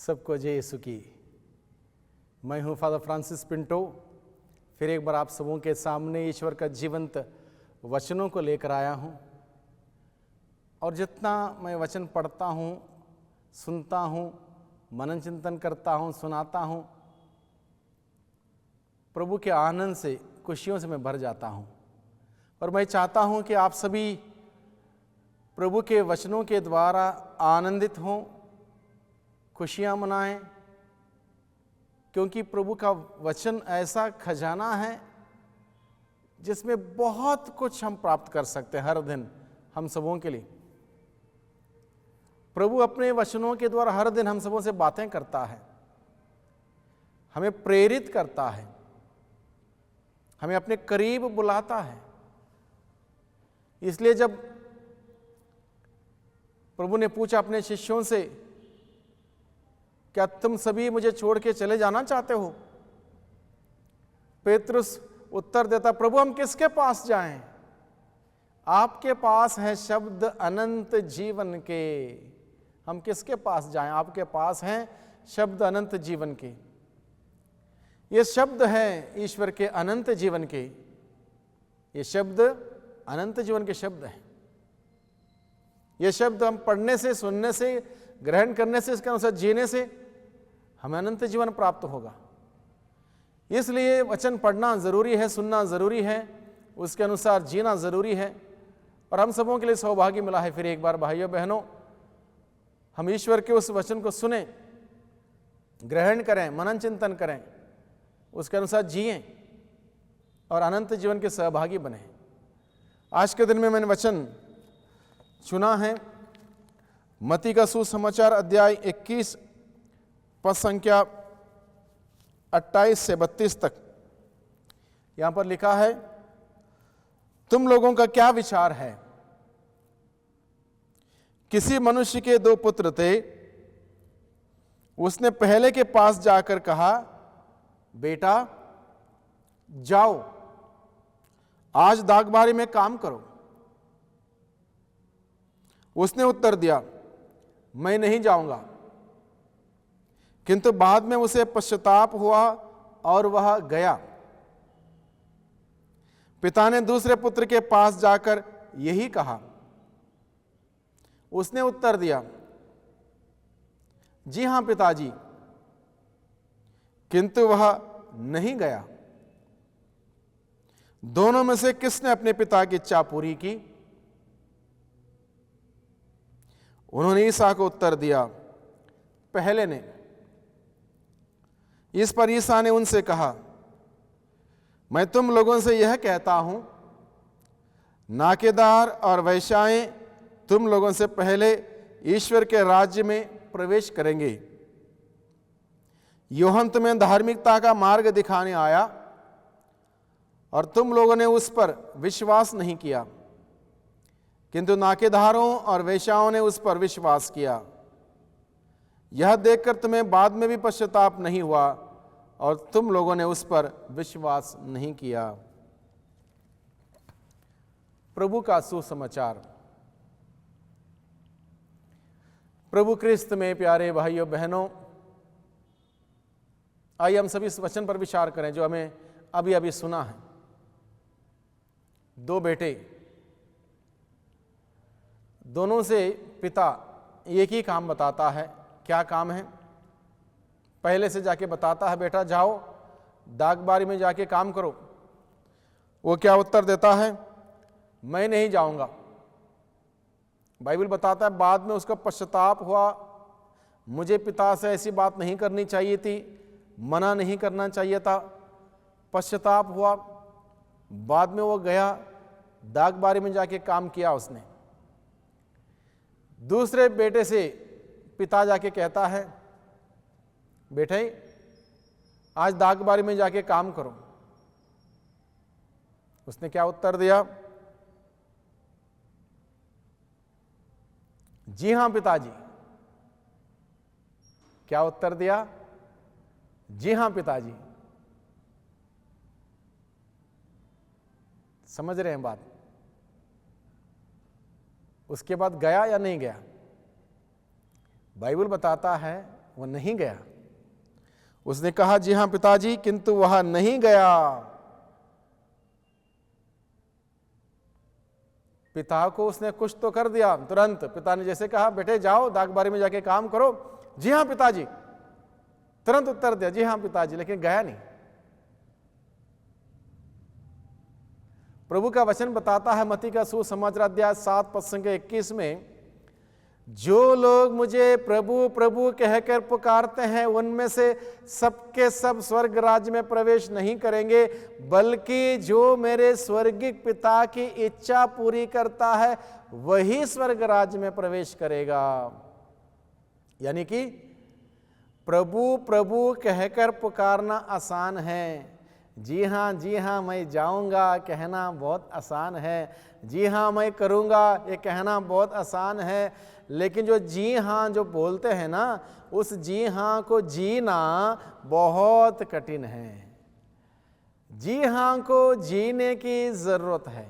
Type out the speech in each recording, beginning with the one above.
सबको जय यीशु की। मैं हूं फादर फ्रांसिस पिंटो। फिर एक बार आप सबों के सामने ईश्वर का जीवंत वचनों को लेकर आया हूं। और जितना मैं वचन पढ़ता हूं, सुनता हूं, मनन चिंतन करता हूं, सुनाता हूं, प्रभु के आनंद से, खुशियों से मैं भर जाता हूं। और मैं चाहता हूं कि आप सभी प्रभु के वचनों के द्वारा आनंदित हों, खुशियां मनाएं, क्योंकि प्रभु का वचन ऐसा खजाना है जिसमें बहुत कुछ हम प्राप्त कर सकते हैं हर दिन हम सबों के लिए। प्रभु अपने वचनों के द्वारा हर दिन हम सबों से बातें करता है, हमें प्रेरित करता है, हमें अपने करीब बुलाता है। इसलिए जब प्रभु ने पूछा अपने शिष्यों से, क्या तुम सभी मुझे छोड़ के चले जाना चाहते हो? पेतरुस उत्तर देता, प्रभु हम किसके पास जाएं? आपके पास है शब्द अनंत जीवन के। हम किसके पास जाएं? आपके पास हैं शब्द अनंत जीवन के। ये शब्द है ईश्वर के अनंत जीवन के। ये शब्द अनंत जीवन के शब्द हैं। ये शब्द हम पढ़ने से, सुनने से, ग्रहण करने से, इसके अनुसार जीने से हमें अनंत जीवन प्राप्त होगा। इसलिए वचन पढ़ना जरूरी है, सुनना जरूरी है, उसके अनुसार जीना जरूरी है। और हम सबों के लिए सौभाग्य मिला है फिर एक बार भाइयों बहनों, हम ईश्वर के उस वचन को सुने, ग्रहण करें, मनन चिंतन करें, उसके अनुसार जिएं और अनंत जीवन के सहभागी बने। आज के दिन में मैंने वचन चुना है मत्ती का सुसमाचार अध्याय 21 पद संख्या 28 से 32 तक। यहां पर लिखा है, तुम लोगों का क्या विचार है? किसी मनुष्य के 2 पुत्र थे। उसने पहले के पास जाकर कहा, बेटा जाओ, आज दागबारी में काम करो। उसने उत्तर दिया, मैं नहीं जाऊंगा। किंतु बाद में उसे पश्चाताप हुआ और वह गया। पिता ने दूसरे पुत्र के पास जाकर यही कहा। उसने उत्तर दिया, जी हां पिताजी, किंतु वह नहीं गया। दोनों में से किसने अपने पिता की इच्छा पूरी की? उन्होंने ईसा को उत्तर दिया, पहले ने। इस पर ईसा ने उनसे कहा, मैं तुम लोगों से यह कहता हूं, नाकेदार और वेश्याएं तुम लोगों से पहले ईश्वर के राज्य में प्रवेश करेंगे। यूहन्ना तुम्हें धार्मिकता का मार्ग दिखाने आया और तुम लोगों ने उस पर विश्वास नहीं किया, किंतु नाकेदारों और वेश्याओं ने उस पर विश्वास किया। यह देखकर तुम्हें बाद में भी पश्चाताप नहीं हुआ और तुम लोगों ने उस पर विश्वास नहीं किया। प्रभु का सुसमाचार। प्रभु क्रिस्त में प्यारे भाइयों बहनों, आइए हम सभी इस वचन पर विचार करें जो हमें अभी अभी सुना है। 2 बेटे, दोनों से पिता एक ही काम बताता है। क्या काम है? पहले से जाके बताता है, बेटा जाओ दागबारी में जाके काम करो। वो क्या उत्तर देता है? मैं नहीं जाऊंगा। बाइबल बताता है बाद में उसका पश्चाताप हुआ, मुझे पिता से ऐसी बात नहीं करनी चाहिए थी, मना नहीं करना चाहिए था। पश्चाताप हुआ, बाद में वो गया, दागबारी में जाके काम किया उसने। दूसरे बेटे से पिता जाके कहता है, बेटे आज दागबारी में जाके काम करो। उसने क्या उत्तर दिया? जी हां पिताजी। क्या उत्तर दिया? जी हां पिताजी। समझ रहे हैं बात? उसके बाद गया या नहीं गया? बाइबल बताता है वह नहीं गया। उसने कहा, जी हां पिताजी, किंतु वह नहीं गया। पिता को उसने कुछ तो कर दिया। तुरंत पिता ने जैसे कहा, बेटे जाओ दागबारी में जाके काम करो, जी हां पिताजी, तुरंत उत्तर दिया, जी हां पिताजी, लेकिन गया नहीं। प्रभु का वचन बताता है मत्ती का सुसमाचार अध्याय 7 पद संख्या 21 में, जो लोग मुझे प्रभु प्रभु कहकर पुकारते हैं उनमें से सबके सब स्वर्ग राज्य में प्रवेश नहीं करेंगे, बल्कि जो मेरे स्वर्गिक पिता की इच्छा पूरी करता है वही स्वर्ग राज्य में प्रवेश करेगा। यानी कि प्रभु प्रभु कहकर पुकारना आसान है, जी हाँ मैं जाऊंगा कहना बहुत आसान है, जी हाँ मैं करूंगा ये कहना बहुत आसान है, लेकिन जो जी हाँ जो बोलते हैं ना, उस जी हाँ को जीना बहुत कठिन है। जी हाँ को जीने की जरूरत है।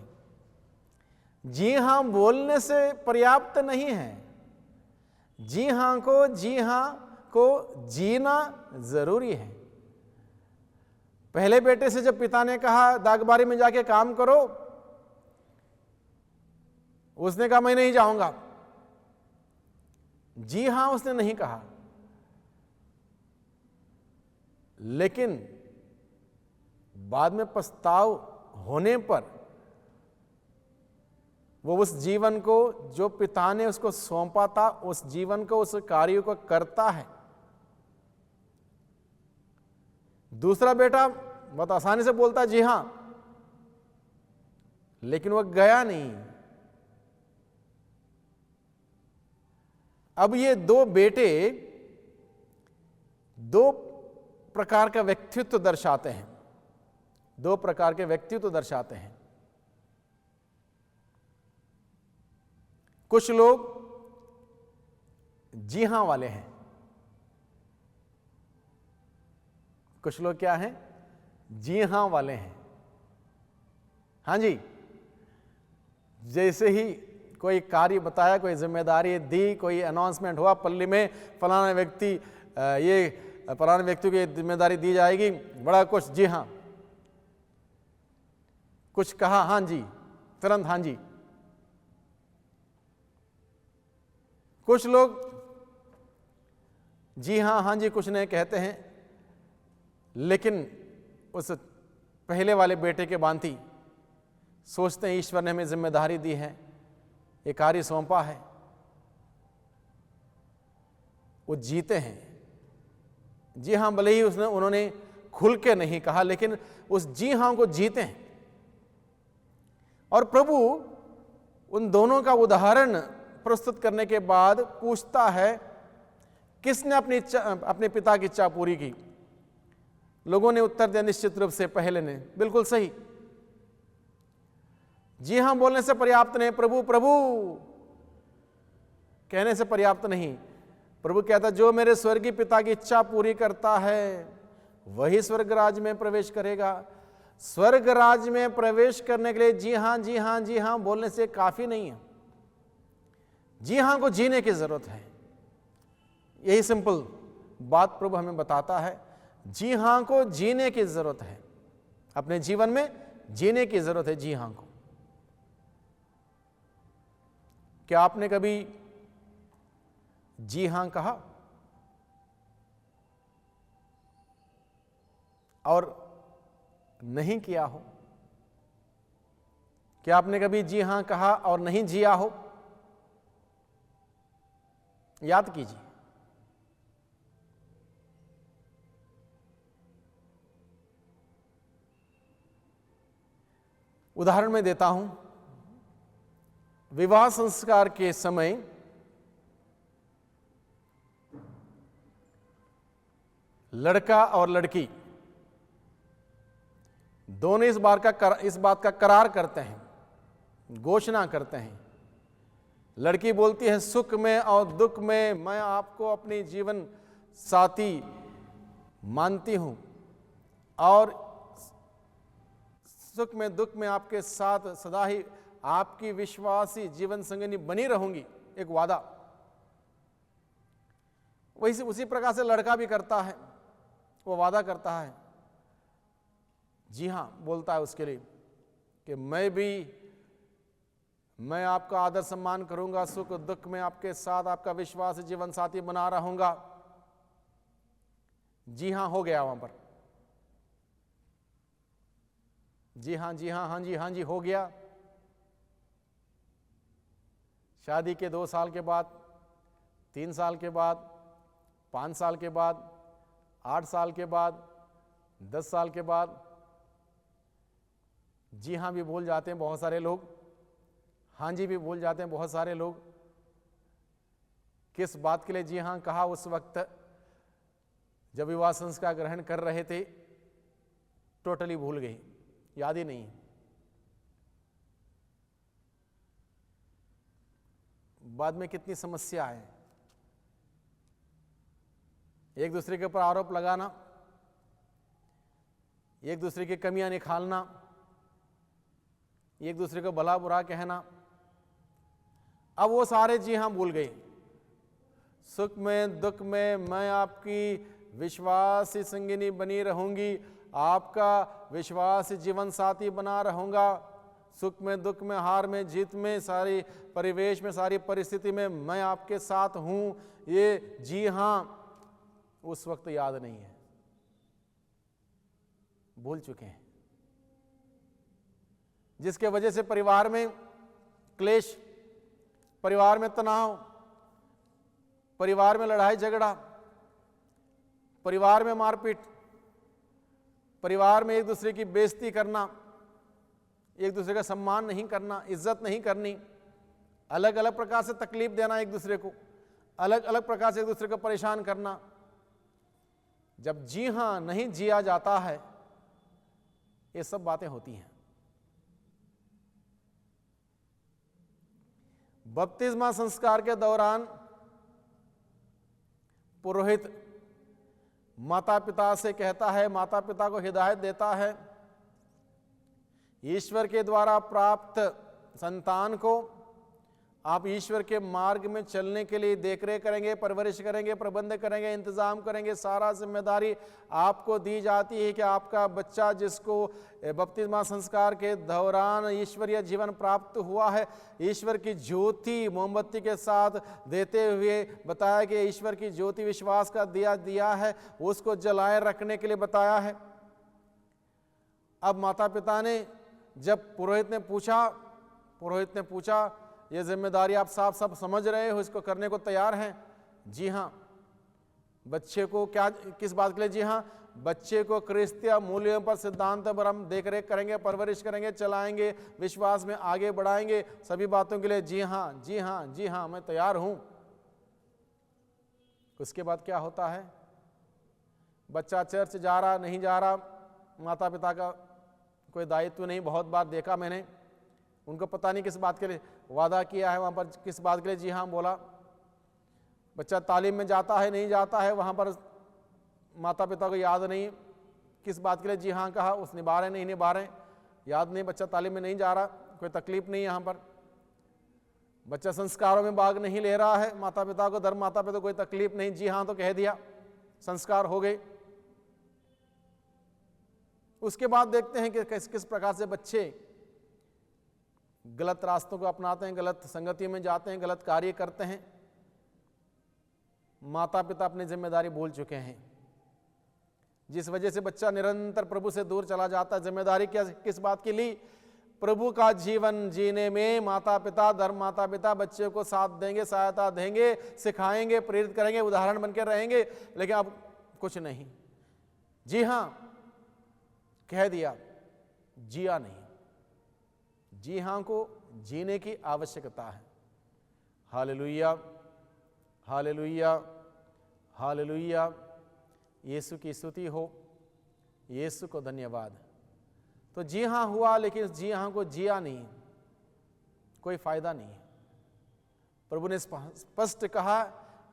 जी हाँ बोलने से पर्याप्त नहीं है, जी हाँ को जीना जरूरी है। पहले बेटे से जब पिता ने कहा दागबारी में जाके काम करो, उसने कहा मैं नहीं जाऊंगा। जी हां उसने नहीं कहा, लेकिन बाद में पछताव होने पर वो उस जीवन को जो पिता ने उसको सौंपा था, उस जीवन को, उस कार्य को करता है। दूसरा बेटा बहुत आसानी से बोलता जी हां, लेकिन वह गया नहीं। अब ये दो बेटे दो प्रकार का व्यक्तित्व दर्शाते हैं, दो प्रकार के व्यक्तित्व दर्शाते हैं। कुछ लोग जी हां वाले हैं, कुछ लोग क्या हैं, जी हां वाले हैं। हां जी, जैसे ही कोई कार्य बताया, कोई जिम्मेदारी दी, कोई अनाउंसमेंट हुआ पल्ली में, फलाना व्यक्ति फलाने व्यक्ति को जिम्मेदारी दी जाएगी, बड़ा कुछ जी हां, कुछ कहा हां जी, तुरंत हां जी। कुछ लोग जी हां जी कुछ नहीं कहते हैं, लेकिन उस पहले वाले बेटे के भांति सोचते हैं ईश्वर ने हमें जिम्मेदारी दी है, ये कार्य सौंपा है, वो जीते हैं। जी हां भले ही उन्होंने खुल के नहीं कहा, लेकिन उस जी हां को जीते हैं। और प्रभु उन दोनों का उदाहरण प्रस्तुत करने के बाद पूछता है, किसने अपने पिता की इच्छा पूरी की? लोगों ने उत्तर दिया निश्चित रूप से पहले ने, बिल्कुल सही। जी हां बोलने से पर्याप्त नहीं, प्रभु प्रभु कहने से पर्याप्त नहीं। प्रभु कहता, जो मेरे स्वर्गीय पिता की इच्छा पूरी करता है वही स्वर्ग राज में प्रवेश करेगा। स्वर्ग राज में प्रवेश करने के लिए जी हां जी हां जी हां बोलने से काफी नहीं है, जी हां को जीने की जरूरत है। यही सिंपल बात प्रभु हमें बताता है, जी हां को जीने की जरूरत है, अपने जीवन में जीने की जरूरत है जी हां को। क्या आपने कभी जी हां कहा और नहीं किया हो? क्या आपने कभी जी हां कहा और नहीं जिया हो? याद कीजिए। उदाहरण मैं देता हूं, विवाह संस्कार के समय लड़का और लड़की दोनों इस बात का करार करते हैं, घोषणा करते हैं। लड़की बोलती है, सुख में और दुख में मैं आपको अपनी जीवन साथी मानती हूं और सुख में दुख में आपके साथ सदा ही आपकी विश्वासी जीवन संगिनी बनी रहूंगी, एक वादा। वैसे उसी प्रकार से लड़का भी करता है, वो वादा करता है, जी हाँ बोलता है उसके लिए कि मैं आपका आदर सम्मान करूंगा, सुख दुख में आपके साथ आपका विश्वास जीवन साथी बना रहूंगा। जी हाँ हो गया वहां पर, जी हाँ जी हाँ हाँ जी हाँ जी हो गया। शादी के 2 साल के बाद, 3 साल के बाद, 5 साल के बाद, 8 साल के बाद, 10 साल के बाद जी हाँ भी भूल जाते हैं बहुत सारे लोग, हाँ जी भी भूल जाते हैं बहुत सारे लोग। किस बात के लिए जी हाँ कहा उस वक्त जब विवाह संस्कार ग्रहण कर रहे थे, टोटली भूल गए, याद ही नहीं। बाद में कितनी समस्या है, एक दूसरे के ऊपर आरोप लगाना, एक दूसरे की कमियां निकालना, एक दूसरे को भला बुरा कहना। अब वो सारे जी हाँ भूल गए। सुख में दुख में मैं आपकी विश्वासी संगिनी बनी रहूंगी, आपका विश्वासी जीवन साथी बना रहूंगा। सुख में दुख में हार में जीत में सारी परिवेश में सारी परिस्थिति में मैं आपके साथ हूं। ये जी हाँ उस वक्त याद नहीं है, भूल चुके हैं, जिसके वजह से परिवार में क्लेश, परिवार में तनाव, परिवार में लड़ाई झगड़ा, परिवार में मारपीट, परिवार में एक दूसरे की बेइज्जती करना, एक दूसरे का सम्मान नहीं करना, इज्जत नहीं करनी, अलग अलग प्रकार से तकलीफ देना एक दूसरे को, अलग अलग प्रकार से एक दूसरे को परेशान करना। जब जी हां नहीं जिया जाता है, ये सब बातें होती हैं। बपतिस्मा संस्कार के दौरान पुरोहित माता पिता से कहता है, माता पिता को हिदायत देता है, ईश्वर के द्वारा प्राप्त संतान को आप ईश्वर के मार्ग में चलने के लिए देखरेख करेंगे, परवरिश करेंगे, प्रबंध करेंगे, इंतजाम करेंगे। सारा जिम्मेदारी आपको दी जाती है कि आपका बच्चा जिसको बपतिस्मा संस्कार के दौरान ईश्वरीय जीवन प्राप्त हुआ है, ईश्वर की ज्योति मोमबत्ती के साथ देते हुए बताया कि ईश्वर की ज्योति विश्वास का दिया है, उसको जलाए रखने के लिए बताया है। अब माता पिता ने, जब पुरोहित ने पूछा ये जिम्मेदारी आप साफ सब समझ रहे हो, इसको करने को तैयार हैं? जी हाँ। बच्चे को क्या, किस बात के लिए? जी हाँ, बच्चे को क्रिस्तीय मूल्यों पर, सिद्धांत पर हम देखरेख करेंगे, परवरिश करेंगे, चलाएंगे, विश्वास में आगे बढ़ाएंगे, सभी बातों के लिए जी हाँ जी हाँ जी हाँ मैं तैयार हूं। उसके बाद क्या होता है? बच्चा चर्च जा रहा नहीं जा रहा, माता पिता का कोई दायित्व नहीं। बहुत बार देखा मैंने, उनको पता नहीं किस बात के लिए वादा किया है, वहां पर किस बात के लिए जी हाँ बोला। बच्चा तालीम में जाता है नहीं जाता है, वहां पर माता पिता को याद नहीं किस बात के लिए जी हाँ कहा, उस निभा रहे नहीं निभा रहे याद नहीं। बच्चा तालीम में नहीं जा रहा, कोई तकलीफ नहीं यहाँ पर। बच्चा संस्कारों में भाग नहीं ले रहा है, माता पिता को, धर्म माता पिता को कोई तकलीफ नहीं, जी हाँ तो कह दिया, संस्कार हो गए। उसके बाद देखते हैं कि किस प्रकार से बच्चे गलत रास्तों को अपनाते हैं, गलत संगति में जाते हैं, गलत कार्य करते हैं। माता पिता अपनी जिम्मेदारी भूल चुके हैं, जिस वजह से बच्चा निरंतर प्रभु से दूर चला जाता है। जिम्मेदारी क्या, किस बात की ली? प्रभु का जीवन जीने में माता पिता, धर्म माता पिता बच्चे को साथ देंगे, सहायता देंगे, सिखाएंगे, प्रेरित करेंगे, उदाहरण बनकर रहेंगे, लेकिन अब कुछ नहीं। जी हाँ कह दिया, जिया नहीं। जी हाँ को जीने की आवश्यकता है। Hallelujah, hallelujah, hallelujah. यीशु की स्तुति हो, यीशु को धन्यवाद। तो जी हाँ हुआ, लेकिन जी हाँ को जिया नहीं, कोई फायदा नहीं। प्रभु ने स्पष्ट कहा,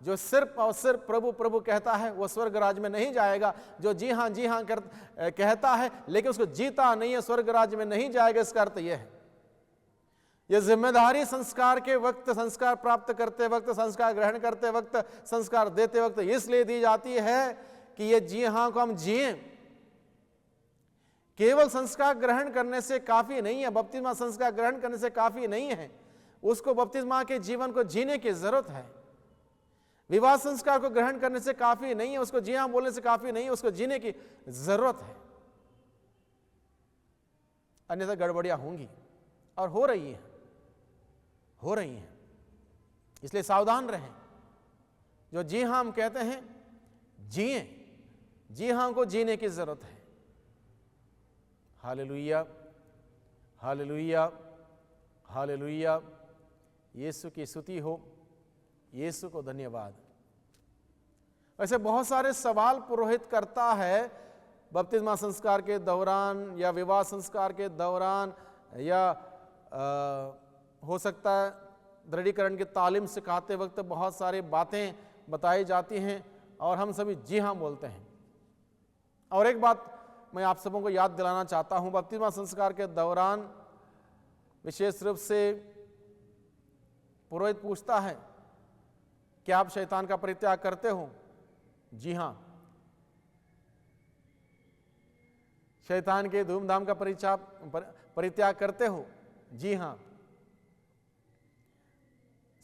जो सिर्फ और सिर्फ प्रभु प्रभु कहता है वो स्वर्ग राज्य में नहीं जाएगा। जो जी हाँ कहता है लेकिन उसको जीता नहीं है, स्वर्ग राज्य में नहीं जाएगा। इसका अर्थ यह है ये जिम्मेदारी संस्कार के वक्त, संस्कार प्राप्त करते वक्त, संस्कार ग्रहण करते वक्त, संस्कार देते वक्त इसलिए दी जाती है कि ये जी हां को हम जिए। केवल संस्कार ग्रहण करने से काफी नहीं है, बपतिस्मा संस्कार ग्रहण करने से काफी नहीं है, उसको बपतिस्मा के जीवन को जीने की जरूरत है। विवाह संस्कार को ग्रहण करने से काफी नहीं है, उसको जी हां बोलने से काफी नहीं है, उसको जीने की जरूरत है, अन्यथा गड़बड़ियां होंगी और हो रही हैं। इसलिए सावधान रहें। जो जी हां हम कहते हैं जिए, जी हां को जीने की जरूरत है। Hallelujah, hallelujah, hallelujah. यीशु की स्तुति हो, यीशु को धन्यवाद। वैसे बहुत सारे सवाल पुरोहित करता है बपतिस्मा संस्कार के दौरान या विवाह संस्कार के दौरान, या हो सकता है दृढ़ीकरण की तालीम सिखाते वक्त बहुत सारी बातें बताई जाती हैं और हम सभी जी हां बोलते हैं। और एक बात मैं आप सबों को याद दिलाना चाहता हूं, बपतिस्मा संस्कार के दौरान विशेष रूप से पुरोहित पूछता है कि आप शैतान का परित्याग करते हो? जी हां। शैतान के धूमधाम का परित्याग करते हो? जी हां।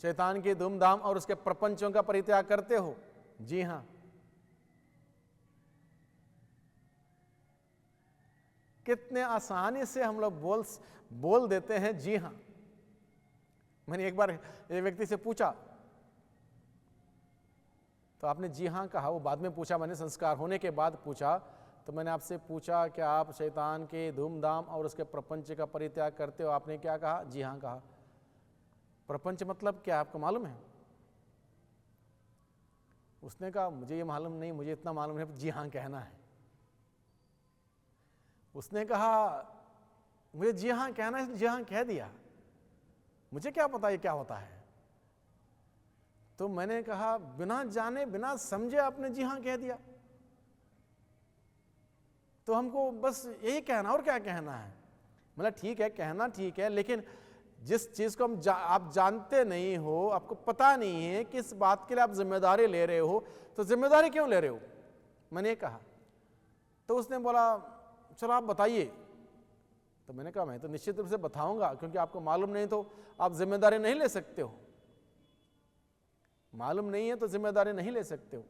शैतान की धूमधाम और उसके प्रपंचों का परित्याग करते हो? जी हां। कितने आसानी से हम लोग बोल देते हैं जी हां। मैंने एक बार एक व्यक्ति से पूछा तो आपने जी हां कहा, वो बाद में पूछा, मैंने संस्कार होने के बाद पूछा, तो मैंने आपसे पूछा कि आप शैतान के धूमधाम और उसके प्रपंच का परित्याग करते हो? आपने क्या कहा? जी हां कहा। प्रपंच मतलब क्या आपको मालूम है? उसने कहा मुझे ये मालूम नहीं, मुझे इतना मालूम है, जी हां कहना है। उसने कहा मुझे जी हां कहना है, जी हां कह दिया, मुझे क्या पता ये क्या होता है। तो मैंने कहा बिना जाने बिना समझे आपने जी हां कह दिया, तो हमको बस यही कहना और क्या कहना है। मतलब ठीक है, कहना ठीक है, लेकिन जिस चीज को आप जानते नहीं हो, आपको पता नहीं है किस बात के लिए आप जिम्मेदारी ले रहे हो, तो जिम्मेदारी क्यों ले रहे हो? मैंने कहा। तो उसने बोला चलो आप बताइए। तो मैंने कहा मैं तो निश्चित रूप से बताऊंगा, क्योंकि आपको मालूम नहीं तो आप जिम्मेदारी नहीं ले सकते हो। मालूम नहीं है तो जिम्मेदारी नहीं ले सकते हो।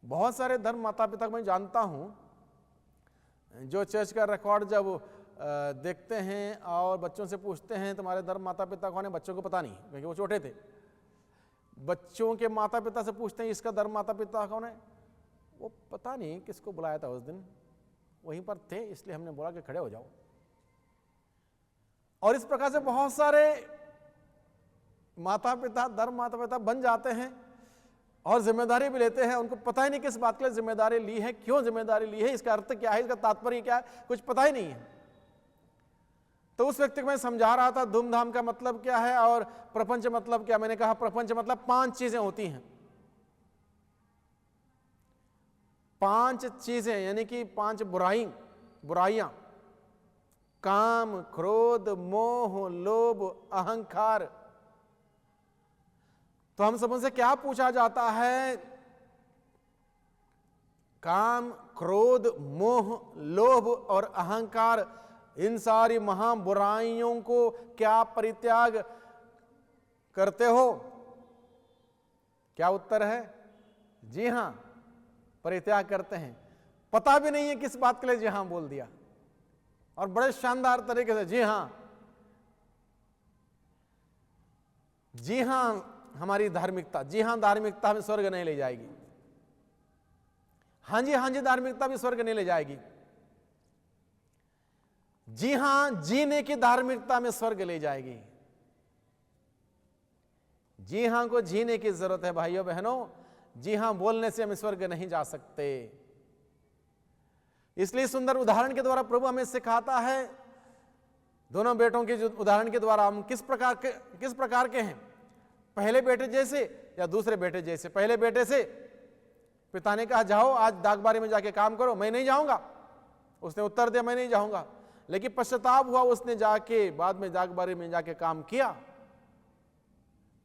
बहुत सारे धर्म माता पिता को मैं जानता हूं जो चर्च का रिकॉर्ड जब देखते हैं और बच्चों से पूछते हैं तुम्हारे धर्म माता पिता कौन है, बच्चों को पता नहीं, क्योंकि वो छोटे थे। बच्चों के माता पिता से पूछते हैं इसका धर्म माता पिता कौन है, वो पता नहीं किसको बुलाया था उस दिन, वहीं पर थे, इसलिए हमने बोला कि खड़े हो जाओ। और इस प्रकार से बहुत सारे माता पिता धर्म माता पिता बन जाते हैं और जिम्मेदारी भी लेते हैं, उनको पता ही नहीं किस बात के लिए जिम्मेदारी ली है, क्यों जिम्मेदारी ली है, इसका अर्थ क्या है, इसका तात्पर्य क्या है, कुछ पता ही नहीं है। तो उस व्यक्ति को मैं समझा रहा था धूमधाम का मतलब क्या है और प्रपंच मतलब क्या। मैंने कहा प्रपंच मतलब 5 चीजें होती हैं, 5 चीजें, यानी कि 5 बुराइयां, काम, क्रोध, मोह, लोभ, अहंकार। तो हम सबसे क्या पूछा जाता है? काम, क्रोध, मोह, लोभ और अहंकार, इन सारी महा बुराइयों को क्या परित्याग करते हो? क्या उत्तर है? जी हां, परित्याग करते हैं। पता भी नहीं है किस बात के लिए जी हां बोल दिया, और बड़े शानदार तरीके से जी हां। जी हां हमारी धार्मिकता, जी हां धार्मिकता हमें स्वर्ग नहीं ले जाएगी। हाँ जी धार्मिकता भी स्वर्ग नहीं ले जाएगी। जी हां जीने की धार्मिकता में स्वर्ग ले जाएगी। जी हां को जीने की जरूरत है भाइयों बहनों। जी हां बोलने से हम स्वर्ग नहीं जा सकते। इसलिए सुंदर उदाहरण के द्वारा प्रभु हमें सिखाता है, दोनों बेटों के जो उदाहरण के द्वारा हम किस प्रकार के हैं, पहले बेटे जैसे या दूसरे बेटे जैसे। पहले बेटे से पिता ने कहा जाओ आज दागबारी में जाके काम करो, मैं नहीं जाऊंगा। उसने उत्तर दिया मैं नहीं जाऊंगा। लेकिन पश्चाताप हुआ, उसने जाके बाद में बारे में जाके काम किया।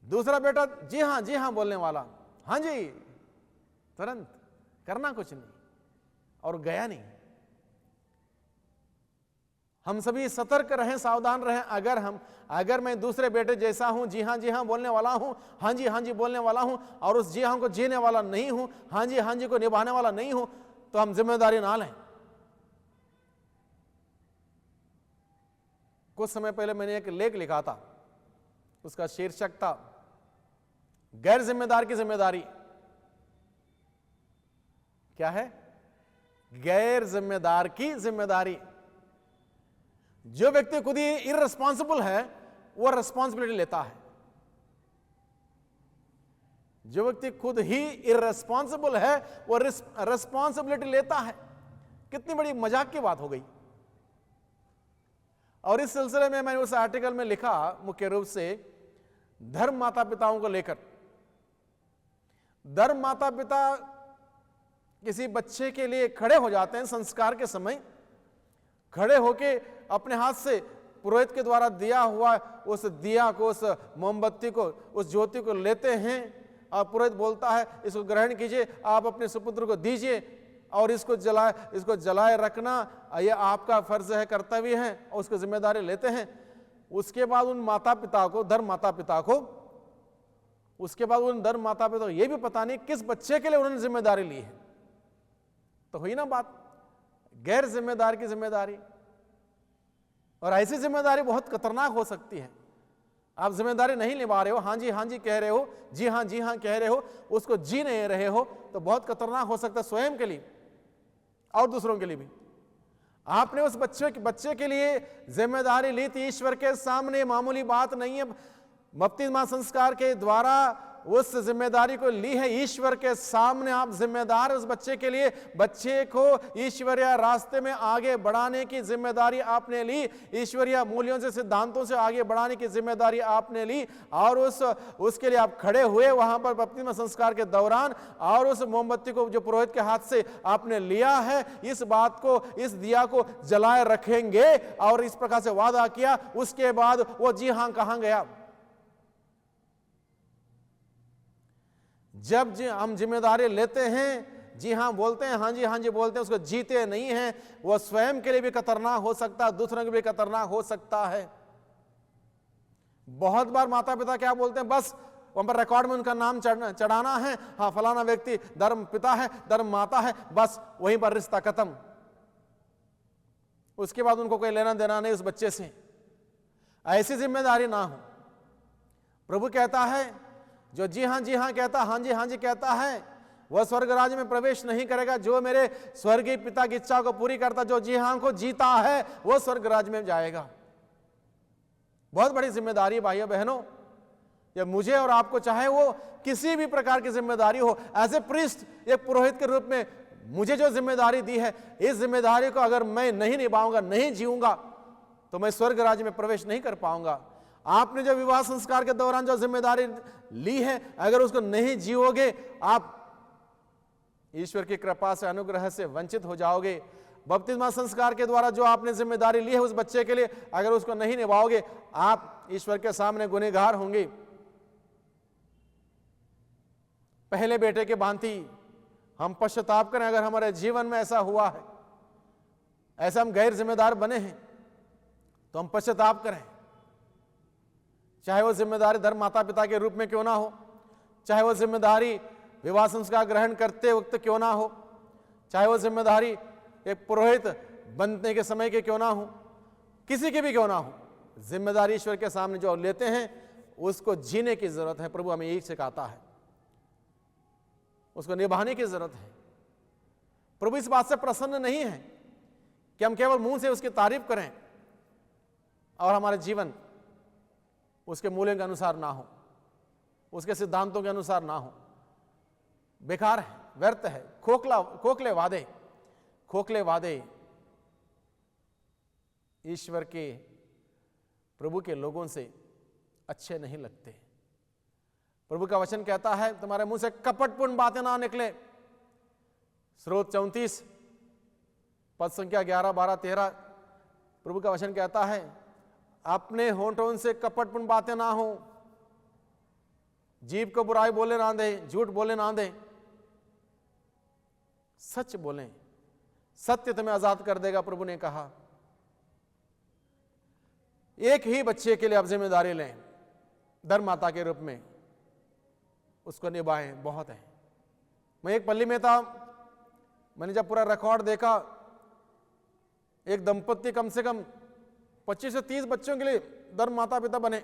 दूसरा बेटा जी हाँ बोलने वाला, हाँ जी, तुरंत, करना कुछ नहीं, और गया नहीं। हम सभी सतर्क रहें, सावधान रहें। अगर मैं दूसरे बेटे जैसा हूं, जी हाँ बोलने वाला हूं, हाँ जी बोलने वाला हूं, और उस जी हाँ को जीने वाला नहीं हूं, हाँ जी को निभाने वाला नहीं हूं, तो हम जिम्मेदारी ना लें। कुछ समय पहले मैंने एक लेख लिखा था, उसका शीर्षक था गैर जिम्मेदार की जिम्मेदारी। क्या है? गैर जिम्मेदार की जिम्मेदारी। जो व्यक्ति खुद ही इररिस्पॉन्सिबल है, वो रिस्पॉन्सिबिलिटी लेता है। जो व्यक्ति खुद ही इररिस्पॉन्सिबल है, वो रिस्पॉन्सिबिलिटी लेता है। कितनी बड़ी मजाक की बात हो गई। और इस सिलसिले में मैंने उस आर्टिकल में लिखा, मुख्य रूप से धर्म माता पिताओं को लेकर। धर्म माता पिता किसी बच्चे के लिए खड़े हो जाते हैं संस्कार के समय, खड़े होके अपने हाथ से पुरोहित के द्वारा दिया हुआ उस दिया को, उस मोमबत्ती को, उस ज्योति को लेते हैं, और पुरोहित बोलता है इसको ग्रहण कीजिए, आप अपने सुपुत्र को दीजिए, और इसको जलाए रखना यह आपका फर्ज है, कर्तव्य है, और उसकी जिम्मेदारी लेते हैं। उसके बाद उन माता पिता को, धर्म माता पिता को, उसके बाद उन धर्म माता पिता को यह भी पता नहीं किस बच्चे के लिए उन्होंने जिम्मेदारी ली है। तो हुई ना बात, गैर जिम्मेदार की जिम्मेदारी। और ऐसी जिम्मेदारी बहुत खतरनाक हो सकती है। आप जिम्मेदारी नहीं निभा रहे हो, हाँ जी कह रहे हो, जी हाँ कह रहे हो, उसको जी नहीं रहे हो, तो बहुत खतरनाक हो सकता है स्वयं के लिए और दूसरों के लिए भी। आपने उस बच्चे के लिए जिम्मेदारी ली थी, ईश्वर के सामने मामूली बात नहीं है। बपतिस्मा संस्कार के द्वारा उस जिम्मेदारी को ली है, ईश्वर के सामने आप जिम्मेदार। उस बच्चे के लिए, बच्चे को ईश्वरीय रास्ते में आगे बढ़ाने की जिम्मेदारी आपने ली, ईश्वरीय मूल्यों से, सिद्धांतों से आगे बढ़ाने की जिम्मेदारी आपने ली, और उसके लिए आप खड़े हुए वहां पर बपतिस्मा संस्कार के दौरान, और उस मोमबत्ती को जो पुरोहित के हाथ से आपने लिया है, इस बात को, इस दिया को जलाए रखेंगे, और इस प्रकार से वादा किया। उसके बाद वो जी हाँ कहां गया? जब हम जिम्मेदारी लेते हैं, जी हाँ बोलते हैं, हाँ जी बोलते हैं, उसको जीते नहीं हैं, वो स्वयं के लिए भी खतरनाक हो सकता है, दूसरों के लिए भी खतरनाक हो सकता है। बहुत बार माता पिता क्या बोलते हैं, बस वहां पर रिकॉर्ड में उनका नाम चढ़ाना है, हाँ फलाना व्यक्ति धर्म पिता है, धर्म माता है, बस वहीं पर रिश्ता खत्म। उसके बाद उनको कोई लेना देना नहीं उस बच्चे से। ऐसी जिम्मेदारी ना हो। प्रभु कहता है जो जी हाँ कहता, हाँ जी कहता है, वह स्वर्ग राज्य में प्रवेश नहीं करेगा। जो मेरे स्वर्गीय पिता की इच्छा को पूरी करता, जो जी हाँ को जीता है, वो स्वर्ग राज्य में जाएगा। बहुत बड़ी जिम्मेदारी भाइयों बहनों, ये मुझे और आपको, चाहे वो किसी भी प्रकार की जिम्मेदारी हो। एज ए प्रीस्ट, एक पुरोहित के रूप में मुझे जो जिम्मेदारी दी है, इस जिम्मेदारी को अगर मैं नहीं निभाऊंगा, नहीं जीऊंगा, तो मैं स्वर्ग राज्य में प्रवेश नहीं कर पाऊंगा। आपने जो विवाह संस्कार के दौरान जो जिम्मेदारी ली है, अगर उसको नहीं जियोगे, आप ईश्वर की कृपा से, अनुग्रह से वंचित हो जाओगे। बपतिस्मा संस्कार के द्वारा जो आपने जिम्मेदारी ली है उस बच्चे के लिए, अगर उसको नहीं निभाओगे, आप ईश्वर के सामने गुनहगार होंगे। पहले बेटे के भांति हम पश्चाताप करें अगर हमारे जीवन में ऐसा हुआ है, ऐसा हम गैर जिम्मेदार बने हैं, तो हम पश्चाताप करें। चाहे वो जिम्मेदारी धर्म माता पिता के रूप में क्यों ना हो, चाहे वो जिम्मेदारी विवाह संस्कार ग्रहण करते वक्त क्यों ना हो, चाहे वो जिम्मेदारी एक पुरोहित बनने के समय के क्यों ना हो, किसी की भी क्यों ना हो, जिम्मेदारी ईश्वर के सामने जो लेते हैं उसको जीने की जरूरत है। प्रभु हमें यही सिखाता है, उसको निभाने की जरूरत है। प्रभु इस बात से प्रसन्न नहीं है कि हम केवल मुंह से उसकी तारीफ करें और हमारे जीवन उसके मूल्यों के अनुसार ना हो, उसके सिद्धांतों के अनुसार ना हो। बेकार है, व्यर्थ है, खोखले वादे ईश्वर के, प्रभु के लोगों से अच्छे नहीं लगते। प्रभु का वचन कहता है तुम्हारे मुंह से कपटपूर्ण बातें ना निकले। स्रोत 34 पद संख्या 11, 12, 13 प्रभु का वचन कहता है अपने होंठों से कपटपूर्ण बातें ना हो, जीभ को बुराई बोले ना दे, झूठ बोले ना दे, सच बोलें, सत्य तुम्हें आजाद कर देगा। प्रभु ने कहा एक ही बच्चे के लिए आप जिम्मेदारी लें, धर्म माता के रूप में उसको निभाएं, बहुत है। मैं एक पल्ली में था, मैंने जब पूरा रिकॉर्ड देखा, एक दंपत्ति कम से कम 25 से 30 बच्चों के लिए धर्म माता पिता बने।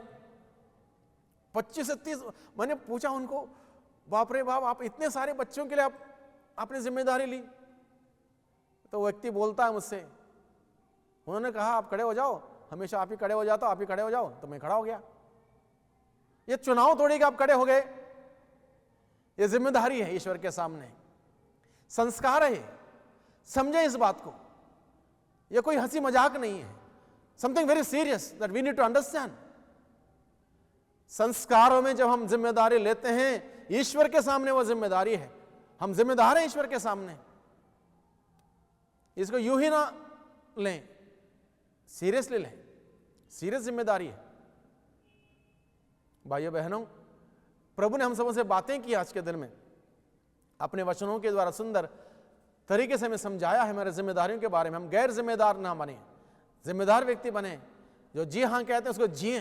25 से 30। मैंने पूछा उनको, बाप रे बाप, आप इतने सारे बच्चों के लिए आपने जिम्मेदारी ली? तो वो व्यक्ति बोलता है मुझसे, उन्होंने कहा आप खड़े हो जाओ, हमेशा आप ही खड़े हो जाता, आप ही खड़े हो जाओ, तो मैं खड़ा हो गया। ये चुनाव थोड़ी कि आप खड़े हो गए, ये जिम्मेदारी है ईश्वर के सामने, संस्कार है। समझे इस बात को, ये कोई हंसी मजाक नहीं है, something very serious that we need to understand. संस्कारों में जब हम जिम्मेदारी लेते हैं, ईश्वर के सामने वो जिम्मेदारी है, हम जिम्मेदार हैं ईश्वर के सामने। इसको यूं ही ना लें, सीरियसली लें, सीरियस जिम्मेदारी है। भाइयों बहनों, प्रभु ने हम सबों से बातें की आज के दिन में, अपने वचनों के द्वारा सुंदर तरीके से हमें समझाया है हमारे जिम्मेदारियों के बारे में। हम गैर जिम्मेदार ना बने, जिम्मेदार व्यक्ति बने, जो जी हाँ कहते हैं उसको जिए,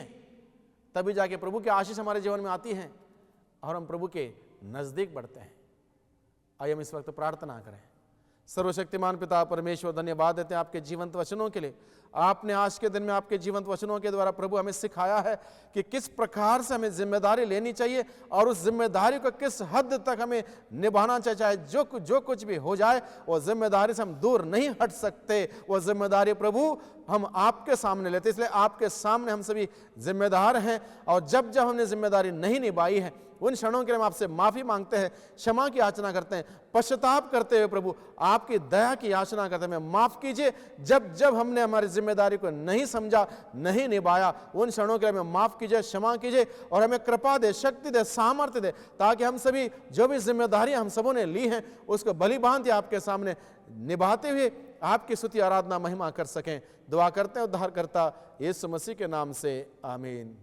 तभी जाके प्रभु की आशीष हमारे जीवन में आती है और हम प्रभु के नजदीक बढ़ते हैं। आइए हम इस वक्त प्रार्थना करें। सर्वशक्तिमान पिता परमेश्वर, धन्यवाद देते हैं आपके जीवंत वचनों के लिए। आपने आज के दिन में आपके जीवंत वचनों के द्वारा प्रभु हमें सिखाया है कि किस प्रकार से हमें जिम्मेदारी लेनी चाहिए और उस जिम्मेदारी को किस हद तक हमें निभाना चाहिए। चाहे जो कुछ भी हो जाए, वो जिम्मेदारी से हम दूर नहीं हट सकते। वो जिम्मेदारी प्रभु हम आपके सामने लेते, इसलिए आपके सामने हम सभी जिम्मेदार हैं। और जब जब हमने जिम्मेदारी नहीं निभाई है, उन क्षणों के लिए हम आपसे माफी मांगते हैं, क्षमा की याचना करते हैं, पश्चाताप करते हुए प्रभु आपकी दया की याचना करते हैं, हमें माफ कीजिए। जब जब हमने हमारी जिम्मेदारी को नहीं समझा, नहीं निभाया, उन क्षणों के लिए हमें माफ कीजिए, क्षमा कीजिए और हमें कृपा दे, शक्ति दे, सामर्थ्य दे, ताकि हम सभी जो भी जिम्मेदारियां हम सबों ने ली हैं उसको भली भांति आपके सामने निभाते हुए आपकी स्तुति आराधना महिमा कर सकें। दुआ करते हैं उद्धारकर्ता यीशु मसीह के नाम से, आमीन।